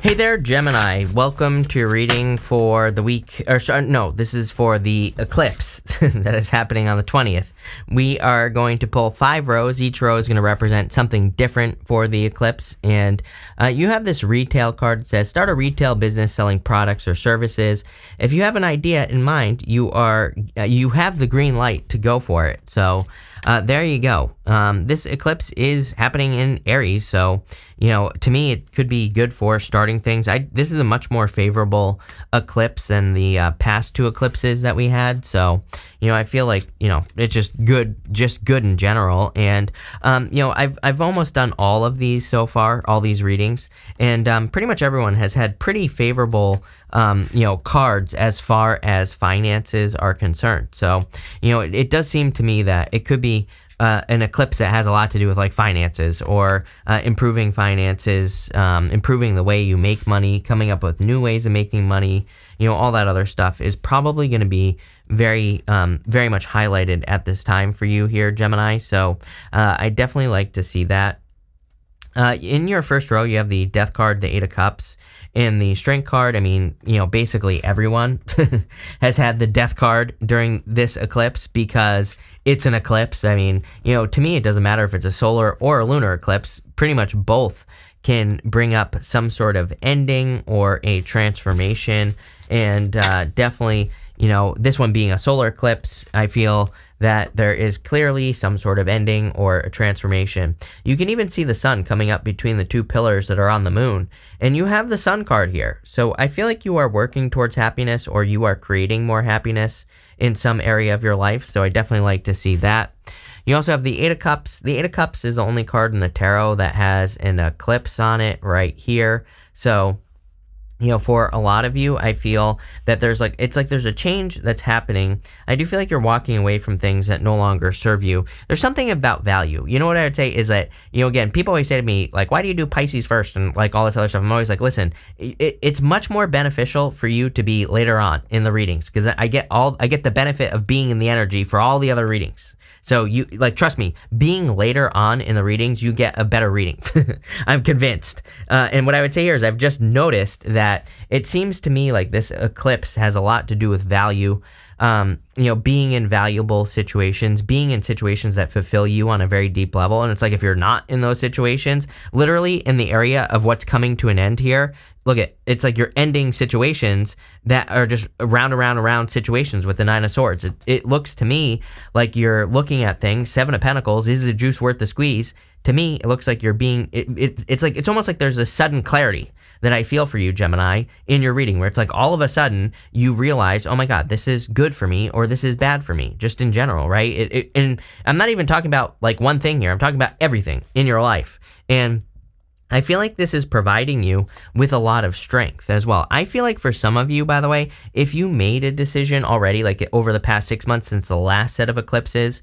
Hey there, Gemini. Welcome to your reading for the week, this is for the eclipse that is happening on the 20th. We are going to pull 5 rows. Each row is going to represent something different for the eclipse. And you have this retail card that says, start a retail business selling products or services. If you have an idea in mind, you have the green light to go for it. So there you go. This eclipse is happening in Aries, so to me it could be good for starting things. This is a much more favorable eclipse than the past 2 eclipses that we had. So I feel like it's just good in general. And I've almost done all of these so far, all these readings, and pretty much everyone has had pretty favorable cards as far as finances are concerned. So it does seem to me that it could be an eclipse that has a lot to do with like finances or improving finances, improving the way you make money, coming up with new ways of making money, all that other stuff is probably going to be very much highlighted at this time for you here, Gemini. So I definitely like to see that. In your first row, you have the Death card, the 8 of Cups. In the Strength card, basically everyone has had the Death card during this eclipse because it's an eclipse. To me, it doesn't matter if it's a solar or a lunar eclipse. Pretty much both can bring up some sort of ending or a transformation. And definitely, this one being a solar eclipse, I feel that there is clearly some sort of ending or a transformation. You can even see the sun coming up between the 2 pillars that are on the moon, and you have the sun card here. So I feel like you are working towards happiness, or you are creating more happiness in some area of your life. So I definitely like to see that. You also have the 8 of Cups. The 8 of Cups is the only card in the tarot that has an eclipse on it right here. So for a lot of you, I feel that there's a change that's happening. I do feel like you're walking away from things that no longer serve you. There's something about value. What I would say is that, again, people always say to me, like, why do you do Pisces first and like all this other stuff? I'm always like, listen, it's much more beneficial for you to be later on in the readings because I get the benefit of being in the energy for all the other readings. So trust me, being later on in the readings, you get a better reading. I'm convinced. And what I would say here is I've just noticed that it seems to me like this eclipse has a lot to do with value. Being in valuable situations, being in situations that fulfill you on a very deep level. And it's like, if you're not in those situations, literally in the area of what's coming to an end here, it's like you're ending situations that are just around situations with the 9 of Swords. It looks to me like you're looking at things. 7 of Pentacles, is the juice worth the squeeze? To me, it looks like you're being, it's almost like there's a sudden clarity that I feel for you, Gemini, in your reading, where it's like all of a sudden you realize, oh my God, this is good for me or this is bad for me, just in general, right? And I'm not even talking about like one thing here. I'm talking about everything in your life. And I feel like this is providing you with a lot of strength as well. I feel like for some of you, by the way, if you made a decision already, like over the past 6 months since the last set of eclipses,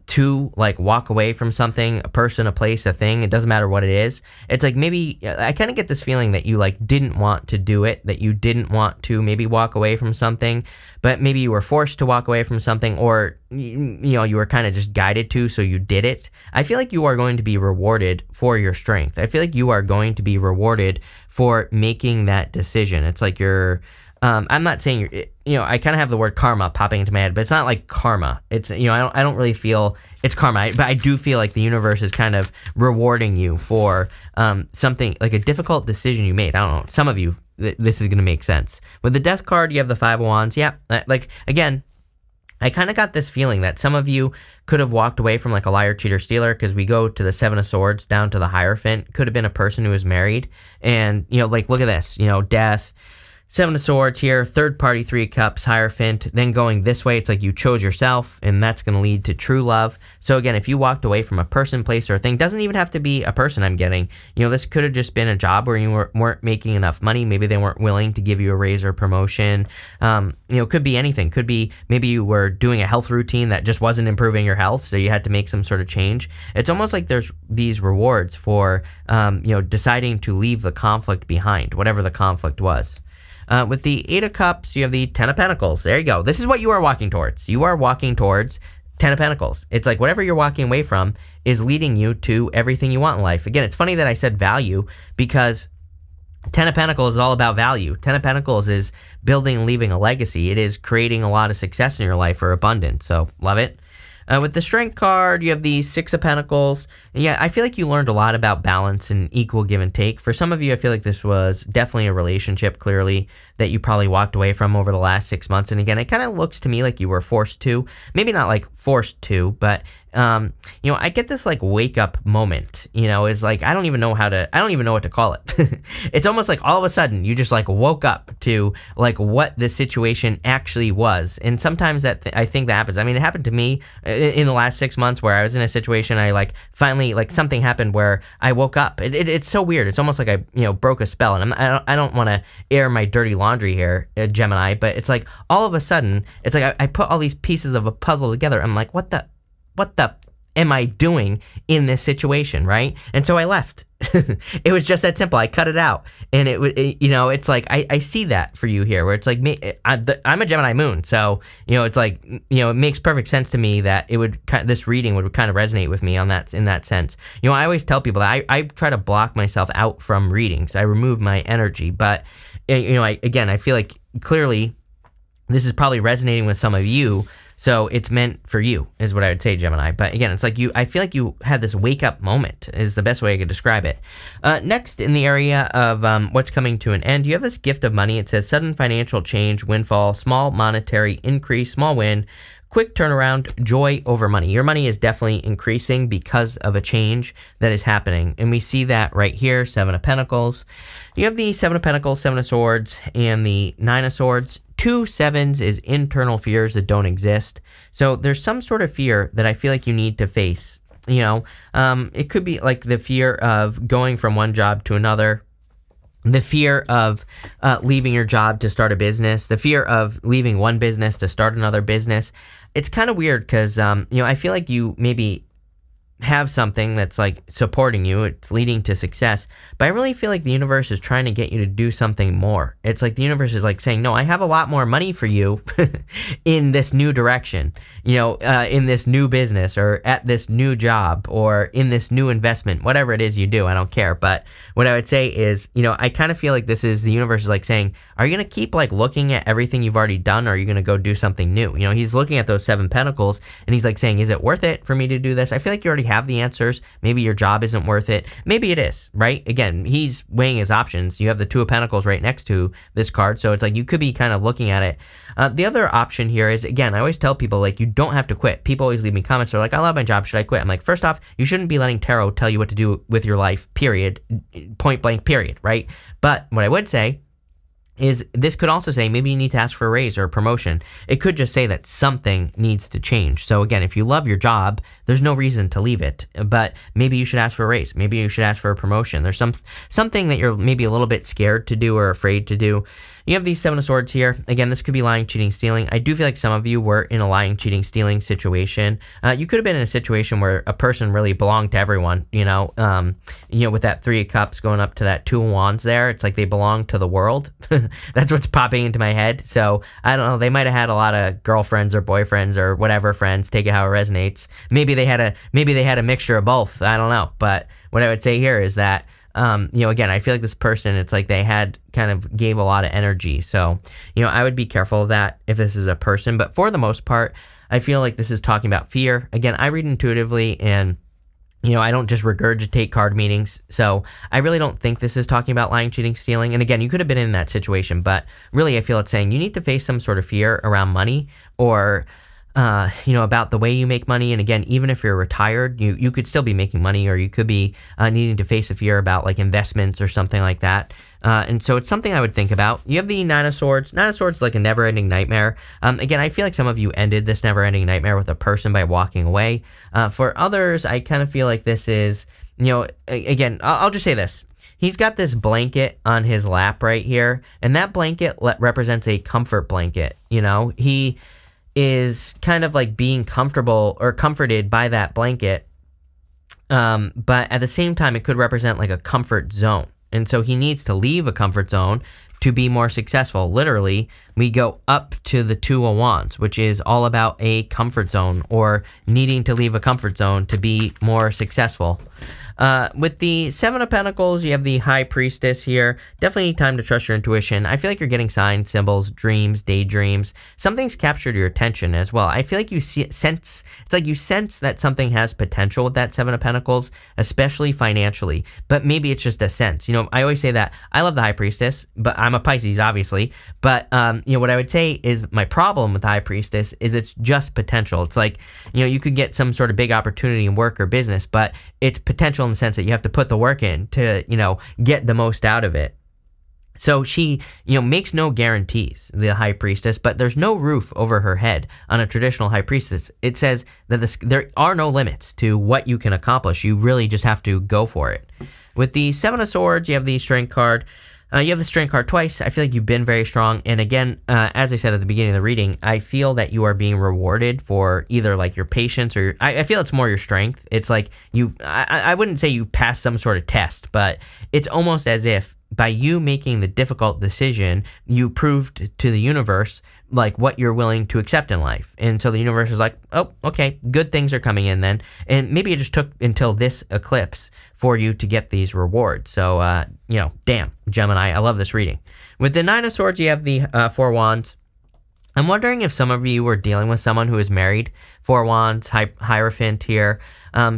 to like walk away from something, a person, a place, a thing, it doesn't matter what it is. It's like maybe I kind of get this feeling that you like didn't want to do it, that you didn't want to maybe walk away from something, but maybe you were forced to walk away from something, or you were kind of just guided to, so you did it. I feel like you are going to be rewarded for your strength. I feel like you are going to be rewarded for making that decision. It's like you're, I'm not saying you're, I kind of have the word karma popping into my head, but it's not like karma. It's, I don't really feel it's karma, but I do feel like the universe is kind of rewarding you for something like a difficult decision you made. I don't know. Some of you, this is going to make sense. With the Death card, you have the 5 of Wands. Yeah, again, I kind of got this feeling that some of you could have walked away from like a liar, cheater, stealer, because we go to the 7 of Swords down to the Hierophant. Could have been a person who was married. And, look at this, Death, 7 of Swords here, third party, 3 of Cups, Hierophant. Then going this way, it's like you chose yourself, and that's going to lead to true love. So again, if you walked away from a person, place, or a thing, doesn't even have to be a person I'm getting. This could have just been a job where you weren't making enough money. Maybe they weren't willing to give you a raise or promotion. Could be anything. Could be maybe you were doing a health routine that just wasn't improving your health, so you had to make some sort of change. It's almost like there's these rewards for, deciding to leave the conflict behind, whatever the conflict was. With the 8 of Cups, you have the 10 of Pentacles. There you go. This is what you are walking towards. You are walking towards 10 of Pentacles. It's like whatever you're walking away from is leading you to everything you want in life. Again, it's funny that I said value because Ten of Pentacles is all about value. Ten of Pentacles is building and leaving a legacy. It is creating a lot of success in your life or abundance. So love it. With the Strength card, you have the Six of Pentacles. And yeah, I feel like you learned a lot about balance and equal give and take. For some of you, I feel like this was definitely a relationship, clearly, that you probably walked away from over the last 6 months. And again, it kind of looks to me like you were forced to. Maybe not like forced to, but you know, I get this like wake up moment, you know, is like, I don't even know what to call it. It's almost like all of a sudden you just like woke up to like what the situation actually was. And sometimes I think that happens. I mean, it happened to me in the last 6 months where I was in a situation, I like finally like something happened where I woke up. It's so weird. It's almost like I, you know, broke a spell. And I don't want to air my dirty laundry here, Gemini, but it's like all of a sudden, it's like I put all these pieces of a puzzle together. I'm like, what the am I doing in this situation, right? And so I left. It was just that simple. I cut it out. And you know, it's like, I see that for you here, where it's like, I'm a Gemini moon. So, you know, it's like, you know, it makes perfect sense to me that this reading would kind of resonate with me in that sense. You know, I always tell people that I try to block myself out from readings. I remove my energy. But, you know, I feel like clearly this is probably resonating with some of you. So it's meant for you, is what I would say, Gemini. But again, it's like I feel like you had this wake-up moment, is the best way I could describe it. Next, in the area of what's coming to an end, you have this gift of money. It says sudden financial change, windfall, small monetary increase, small win, quick turnaround, joy over money. Your money is definitely increasing because of a change that is happening. And we see that right here, Seven of Pentacles. You have the Seven of Pentacles, Seven of Swords, and the Nine of Swords. 2 sevens is internal fears that don't exist. So there's some sort of fear that I feel like you need to face. You know, it could be like the fear of going from one job to another, the fear of leaving your job to start a business, the fear of leaving one business to start another business. It's kind of weird because, you know, I feel like you maybe have something that's like supporting you, it's leading to success, but I really feel like the universe is trying to get you to do something more. It's like the universe is like saying, no, I have a lot more money for you in this new direction, you know, in this new business or at this new job or in this new investment, whatever it is you do, I don't care. But what I would say is, you know, I kind of feel like this is the universe is like saying, are you going to keep like looking at everything you've already done, or are you going to go do something new? You know, he's looking at those Seven Pentacles and he's like saying, is it worth it for me to do this? I feel like you already have the answers. Maybe your job isn't worth it. Maybe it is, right? Again, he's weighing his options. You have the Two of Pentacles right next to this card. So it's like you could be kind of looking at it. The other option here is, again, I always tell people, like, you don't have to quit. People always leave me comments. They're like, I love my job. Should I quit? I'm like, first off, you shouldn't be letting tarot tell you what to do with your life, period. Point blank, period, right? But what I would say is this could also say maybe you need to ask for a raise or a promotion. It could just say that something needs to change. So again, if you love your job, there's no reason to leave it, but maybe you should ask for a raise. Maybe you should ask for a promotion. There's something that you're maybe a little bit scared to do or afraid to do. You have these Seven of Swords here. Again, this could be lying, cheating, stealing. I do feel like some of you were in a lying, cheating, stealing situation. You could have been in a situation where a person really belonged to everyone, you know, with that Three of Cups going up to that Two of Wands there. It's like they belong to the world. That's what's popping into my head. So I don't know. They might have had a lot of girlfriends or boyfriends or whatever friends. Take it how it resonates. Maybe they had a mixture of both. I don't know. But what I would say here is that, again, I feel like this person, it's like they had kind of gave a lot of energy. So, I would be careful of that if this is a person. But for the most part, I feel like this is talking about fear. Again, I read intuitively, and I don't just regurgitate card meanings. So I really don't think this is talking about lying, cheating, stealing. And again, you could have been in that situation, but really I feel it's saying you need to face some sort of fear around money, or about the way you make money. And again, even if you're retired, you could still be making money, or you could be needing to face a fear about like investments or something like that. And so it's something I would think about. You have the Nine of Swords. Nine of Swords is like a never-ending nightmare. Again, I feel like some of you ended this never-ending nightmare with a person by walking away. For others, I kind of feel like this is, again, I'll just say this. He's got this blanket on his lap right here, and that blanket represents a comfort blanket. He is kind of like being comfortable or comforted by that blanket. But at the same time, it could represent like a comfort zone. And so he needs to leave a comfort zone to be more successful. Literally, we go up to the Two of Wands, which is all about a comfort zone, or needing to leave a comfort zone to be more successful. With the Seven of Pentacles, you have the High Priestess here. Definitely need time to trust your intuition. I feel like you're getting signs, symbols, dreams, daydreams. Something's captured your attention as well. I feel like you sense that something has potential with that Seven of Pentacles, especially financially. But maybe it's just a sense. I always say that I love the High Priestess, but I'm a Pisces, obviously. But what I would say is my problem with the High Priestess is it's just potential. It's like, you could get some sort of big opportunity in work or business, but it's potential in the sense that you have to put the work in to, get the most out of it. So she, makes no guarantees, the High Priestess, but there's no roof over her head on a traditional High Priestess. It says that there are no limits to what you can accomplish. You really just have to go for it. With the Seven of Swords, you have the Strength card. You have the Strength card twice. I feel like you've been very strong. And again, as I said at the beginning of the reading, I feel that you are being rewarded for either like your patience or I feel it's more your strength. It's like I wouldn't say you passed some sort of test, but it's almost as if by you making the difficult decision, you proved to the universe like what you're willing to accept in life. And so the universe is like, oh, okay, good things are coming in then. And maybe it just took until this eclipse for you to get these rewards. So, damn, Gemini, I love this reading. With the Nine of Swords, you have the Four Wands. I'm wondering if some of you are dealing with someone who is married. Four Wands, Hierophant here.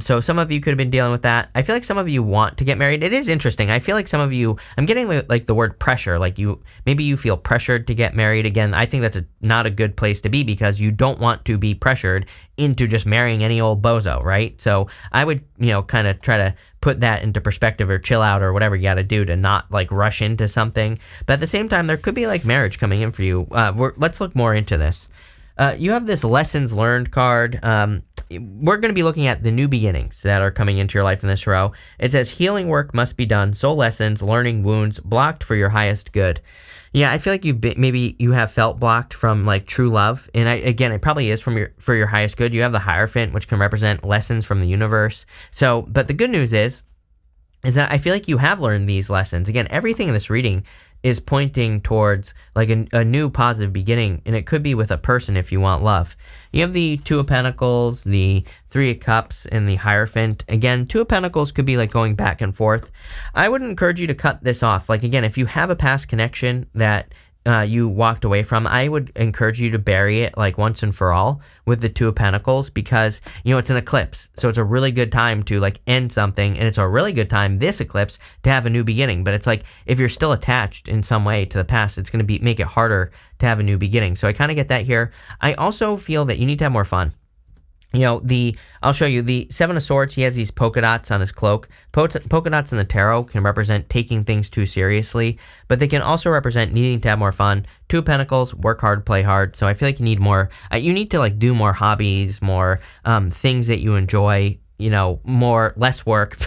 So some of you could have been dealing with that. I feel like some of you want to get married. It is interesting. I feel like some of you, I'm getting like the word pressure, like maybe you feel pressured to get married. Again, I think that's not a good place to be because you don't want to be pressured into just marrying any old bozo, right? So I would, kind of try to put that into perspective or chill out or whatever you got to do to not like rush into something. But at the same time, there could be like marriage coming in for you. Let's look more into this. You have this lessons learned card. We're going to be looking at the new beginnings that are coming into your life in this row. It says healing work must be done, soul lessons, learning wounds, blocked for your highest good. Yeah, I feel like maybe you have felt blocked from like true love, and again, it probably is for your highest good. You have the Hierophant, which can represent lessons from the universe. So, but the good news is that I feel like you have learned these lessons. Again, everything in this reading is pointing towards like a new positive beginning, and it could be with a person if you want love. You have the Two of Pentacles, the Three of Cups, and the Hierophant. Again, Two of Pentacles could be like going back and forth. I would encourage you to cut this off. Like again, if you have a past connection that you walked away from, I would encourage you to bury it like once and for all with the Two of Pentacles because, it's an eclipse. So it's a really good time to like end something, and it's a really good time, this eclipse, to have a new beginning. But it's like if you're still attached in some way to the past, it's going to make it harder to have a new beginning. So I kind of get that here. I also feel that you need to have more fun. I'll show you the Seven of Swords. He has these polka dots on his cloak. Polka dots in the tarot can represent taking things too seriously, but they can also represent needing to have more fun. Two of Pentacles, work hard, play hard. So I feel like you need more, you need to like do more hobbies, more things that you enjoy, less work.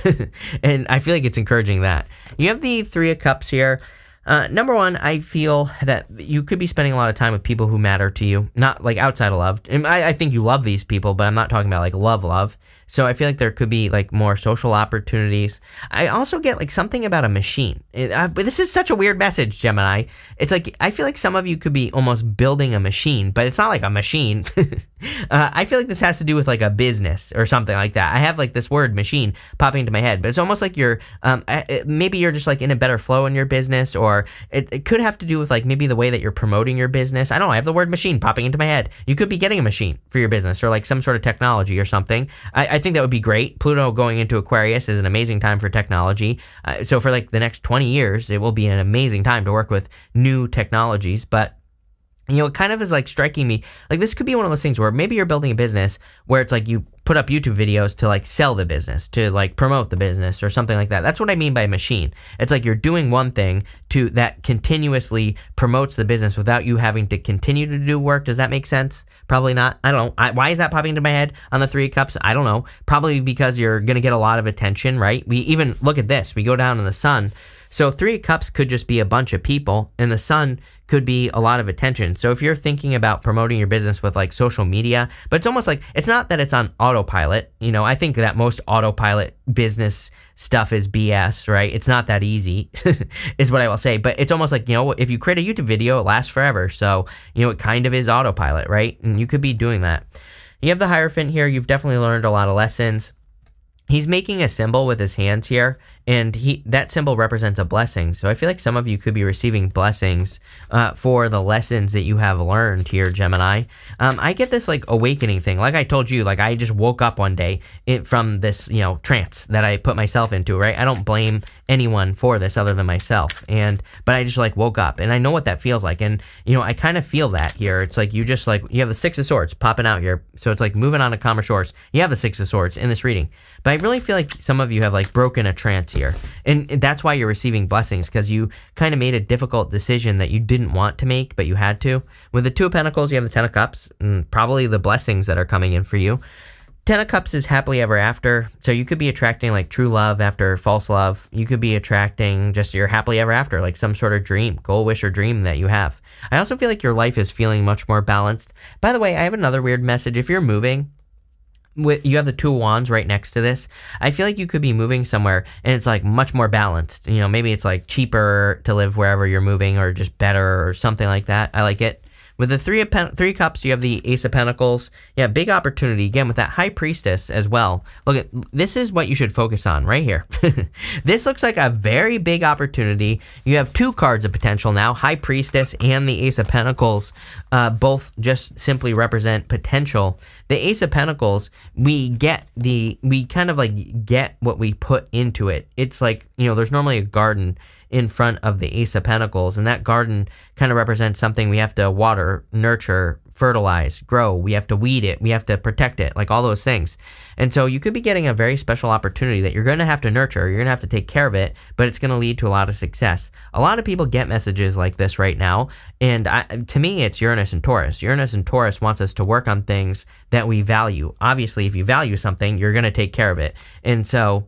And I feel like it's encouraging that. You have the Three of Cups here. Number one, I feel that you could be spending a lot of time with people who matter to you, not like outside of love. And I think you love these people, but I'm not talking about like love. So I feel like there could be like more social opportunities. I also get like something about a machine. But this is such a weird message, Gemini. It's like, I feel like some of you could be almost building a machine, but it's not like a machine. I feel like this has to do with like a business or something like that. I have like this word machine popping into my head, but it's almost like you're, maybe you're just like in a better flow in your business, or it could have to do with like maybe the way that you're promoting your business. I don't know. I have the word machine popping into my head. You could be getting a machine for your business or like some sort of technology or something. I think that would be great. Pluto going into Aquarius is an amazing time for technology. So for like the next 20 years, it will be an amazing time to work with new technologies. But it kind of is like striking me, like this could be one of those things where maybe you're building a business where it's like you put up YouTube videos to like sell the business, to like promote the business or something like that. That's what I mean by machine. It's like you're doing one thing that continuously promotes the business without you having to continue to do work. Does that make sense? Probably not. I don't know. Why is that popping into my head on the Three of Cups? I don't know. Probably because you're going to get a lot of attention, right? We even look at this. We go down in the sun. So Three of Cups could just be a bunch of people, and the sun could be a lot of attention. So if you're thinking about promoting your business with like social media, but it's almost like, it's not that it's on autopilot. I think that most autopilot business stuff is BS, right? It's not that easy is what I will say. But it's almost like, if you create a YouTube video, it lasts forever. So, it kind of is autopilot, right? And you could be doing that. You have the Hierophant here. You've definitely learned a lot of lessons. he's making a symbol with his hands here, and that symbol represents a blessing. So I feel like some of you could be receiving blessings for the lessons that you have learned here, Gemini. I get this like awakening thing. Like I told you, like I just woke up one day from this, trance that I put myself into, right? I don't blame anyone for this other than myself. But I just like woke up, and I know what that feels like. And, I kind of feel that here. It's like you have the Six of Swords popping out here. So it's like moving on to calmer shores. You have the Six of Swords in this reading. But I really feel like some of you have like broken a trance here. And that's why you're receiving blessings, because you kind of made a difficult decision that you didn't want to make, but you had to. With the Two of Pentacles, you have the Ten of Cups, and probably the blessings that are coming in for you. Ten of Cups is happily ever after, so you could be attracting like true love after false love. You could be attracting just your happily ever after, like some sort of dream, goal, wish, or dream that you have. I also feel like your life is feeling much more balanced. By the way, I have another weird message. If you're moving, you have the Two of Wands right next to this. I feel like you could be moving somewhere and it's like much more balanced. Maybe it's like cheaper to live wherever you're moving, or just better, or something like that. I like it. With the Three Cups, you have the Ace of Pentacles. Yeah, big opportunity. Again, with that High Priestess as well. Look, this is what you should focus on right here. This looks like a very big opportunity. You have two cards of potential now, High Priestess and the Ace of Pentacles. Both just simply represent potential. The Ace of Pentacles, we kind of like get what we put into it. It's like, there's normally a garden in front of the Ace of Pentacles, and that garden kind of represents something we have to water, nurture, fertilize, grow. We have to weed it. We have to protect it, like all those things. And so you could be getting a very special opportunity that you're going to have to nurture. You're going to have to take care of it, but it's going to lead to a lot of success. A lot of people get messages like this right now, and to me, it's Uranus and Taurus. Uranus and Taurus wants us to work on things that we value. Obviously, if you value something, you're going to take care of it. And so,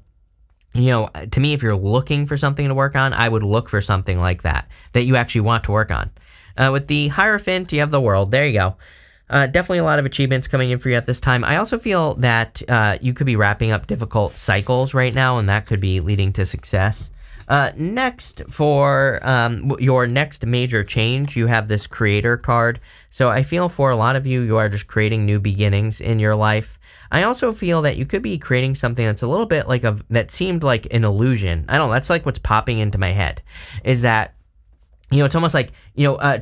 to me, if you're looking for something to work on, I would look for something like that you actually want to work on. With the Hierophant, you have the World. There you go. Definitely a lot of achievements coming in for you at this time. I also feel that you could be wrapping up difficult cycles right now, and that could be leading to success. Next, for your next major change, you have this Creator card. So I feel for a lot of you, you are just creating new beginnings in your life. I also feel that you could be creating something that's a little bit like that seemed like an illusion. I don't know, that's like what's popping into my head, is that, it's almost like,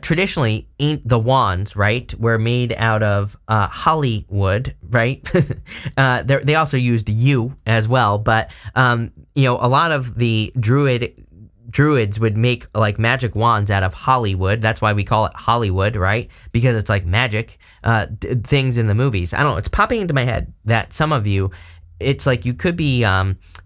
traditionally the wands, right, were made out of Hollywood, right? They also used yew as well, but, a lot of the druids would make like magic wands out of Hollywood. That's why we call it Hollywood, right? Because it's like magic things in the movies. I don't know. It's popping into my head that some of you, it's like you could be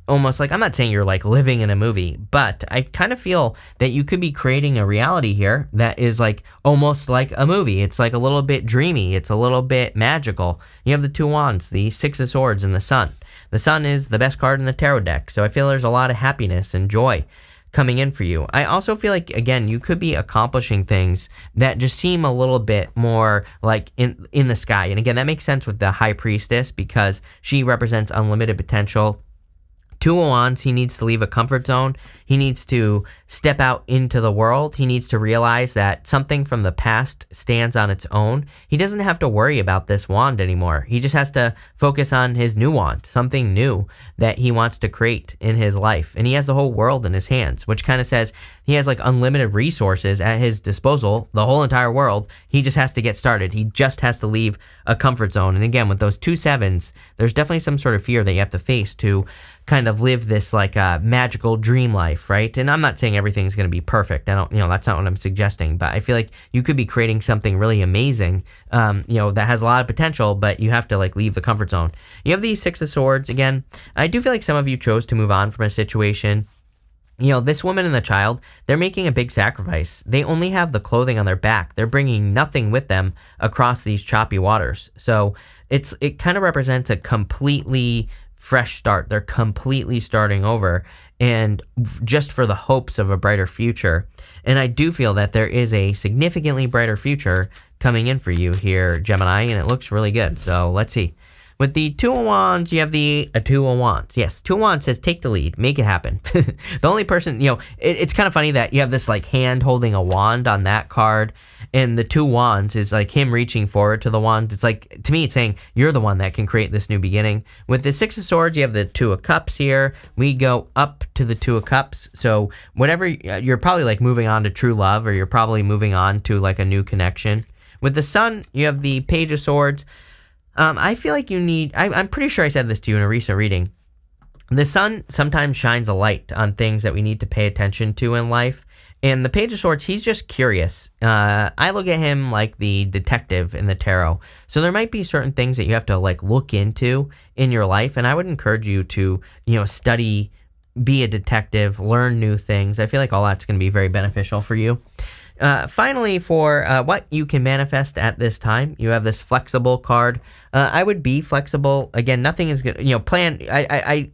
almost like, I'm not saying you're like living in a movie, but I kind of feel that you could be creating a reality here that is like almost like a movie. It's like a little bit dreamy. It's a little bit magical. You have the Two Wands, the Six of Swords, and the Sun. The Sun is the best card in the tarot deck. So I feel there's a lot of happiness and joy coming in for you. I also feel like, again, you could be accomplishing things that just seem a little bit more like in the sky. And again, that makes sense with the High Priestess because she represents unlimited potential. Two of Wands, he needs to leave a comfort zone. He needs to step out into the world. He needs to realize that something from the past stands on its own. He doesn't have to worry about this wand anymore. He just has to focus on his new wand, something new that he wants to create in his life. And he has the whole world in his hands, which kind of says he has like unlimited resources at his disposal, the whole entire world. He just has to get started. He just has to leave a comfort zone. And again, with those 2 sevens, there's definitely some sort of fear that you have to face to kind of live this like magical dream life, right? And I'm not saying everything's going to be perfect. I don't, that's not what I'm suggesting, but I feel like you could be creating something really amazing, that has a lot of potential, but you have to like leave the comfort zone. You have these Six of Swords. Again, I do feel like some of you chose to move on from a situation. This woman and the child, they're making a big sacrifice. They only have the clothing on their back. They're bringing nothing with them across these choppy waters. So it kind of represents a completely fresh start. They're completely starting over, and just for the hopes of a brighter future. And I do feel that there is a significantly brighter future coming in for you here, Gemini, and it looks really good. So let's see. With the Two of Wands, you have the Two of Wands. Yes, Two of Wands says take the lead, make it happen. The only person, it's kind of funny that you have this like hand holding a wand on that card, and the Two Wands is like him reaching forward to the wand. It's like, to me, it's saying you're the one that can create this new beginning. With the Six of Swords, you have the Two of Cups here. We go up to the Two of Cups. So whatever, you're probably like moving on to true love, or you're probably moving on to like a new connection. With the Sun, you have the Page of Swords. I feel like you need, I'm pretty sure I said this to you in a recent reading. The sun sometimes shines a light on things that we need to pay attention to in life. And the Page of Swords, he's just curious. I look at him like the detective in the tarot. So there might be certain things that you have to like look into in your life. And I would encourage you to, study, be a detective, learn new things. I feel like all that's going to be very beneficial for you. Finally, for what you can manifest at this time, you have this flexible card. I would be flexible. Again, nothing is good. Plan. I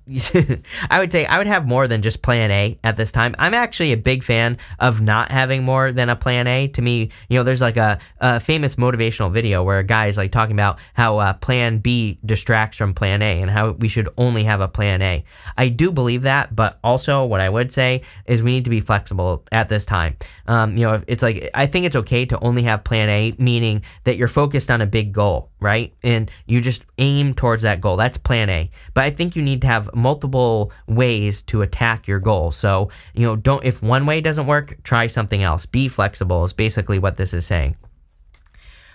would say I would have more than just plan A at this time. I'm actually a big fan of not having more than a plan A. To me, there's like a famous motivational video where a guy is like talking about how plan B distracts from plan A and how we should only have a plan A. I do believe that, but also what I would say is we need to be flexible at this time. It's like, I think it's okay to only have plan A, meaning that you're focused on a big goal, right? And you just aim towards that goal. That's plan A. But I think you need to have multiple ways to attack your goal. So, if one way doesn't work, try something else. Be flexible is basically what this is saying.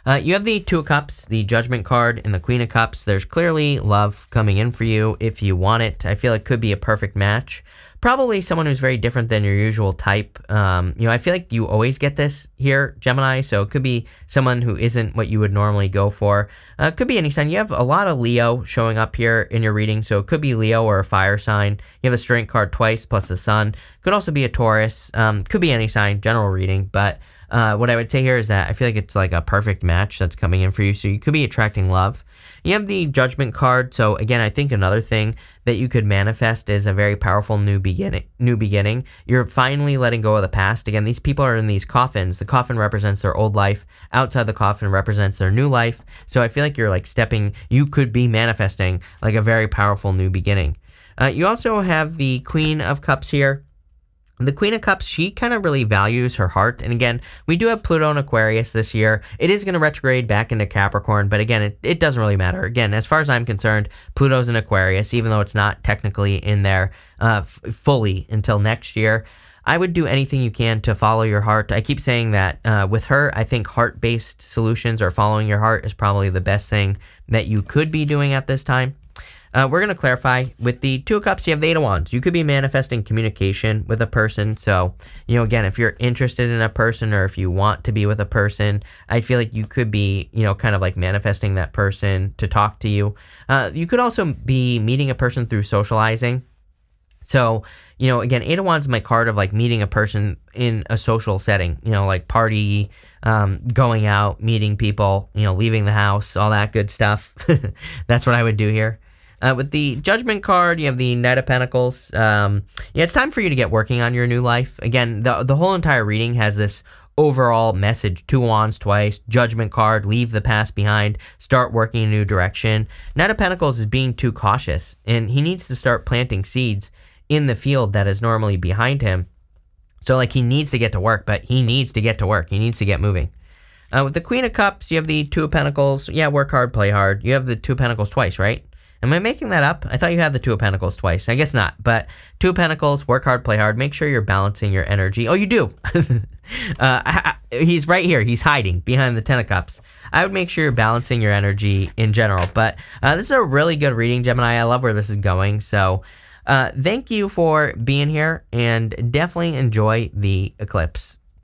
You have the Two of Cups, the Judgment card, and the Queen of Cups. There's clearly love coming in for you if you want it. I feel it could be a perfect match. Probably someone who's very different than your usual type. I feel like you always get this here, Gemini, so it could be someone who isn't what you would normally go for. It could be any sign. You have a lot of Leo showing up here in your reading, so it could be Leo or a fire sign. You have the Strength card twice, plus the Sun. Could also be a Taurus. Could be any sign, general reading, but what I would say here is that I feel like it's like a perfect match that's coming in for you, so you could be attracting love. You have the Judgment card, so again, I think another thing that you could manifest is a very powerful new beginning. You're finally letting go of the past. Again, these people are in these coffins. The coffin represents their old life. Outside the coffin represents their new life. So I feel like you're like you could be manifesting like a very powerful new beginning. You also have the Queen of Cups here. The Queen of Cups, she kind of really values her heart. And again, we do have Pluto in Aquarius this year. It is going to retrograde back into Capricorn, but again, it doesn't really matter. Again, as far as I'm concerned, Pluto's in Aquarius, even though it's not technically in there fully until next year. I would do anything you can to follow your heart. I keep saying that with her, I think heart-based solutions or following your heart is probably the best thing that you could be doing at this time. We're going to clarify. With the Two of Cups, you have the Eight of Wands. You could be manifesting communication with a person. So, again, if you're interested in a person or if you want to be with a person, I feel like you could be, kind of like manifesting that person to talk to you. You could also be meeting a person through socializing. So, again, Eight of Wands is my card of like meeting a person in a social setting, like party, going out, meeting people, leaving the house, all that good stuff. That's what I would do here. With the Judgment card, you have the Knight of Pentacles. It's time for you to get working on your new life. Again, the whole entire reading has this overall message: Two Wands twice, Judgment card, leave the past behind, start working in a new direction. Knight of Pentacles is being too cautious, and he needs to start planting seeds in the field that is normally behind him. So, like, he needs to get to work, but he needs to get to work. He needs to get moving. With the Queen of Cups, you have the Two of Pentacles. Yeah, work hard, play hard. You have the Two of Pentacles twice, right? Am I making that up? I thought you had the Two of Pentacles twice. I guess not. But Two of Pentacles, work hard, play hard. Make sure you're balancing your energy. Oh, you do. He's right here. He's hiding behind the Ten of Cups. I would make sure you're balancing your energy in general. But this is a really good reading, Gemini. I love where this is going. So thank you for being here, and definitely enjoy the eclipse.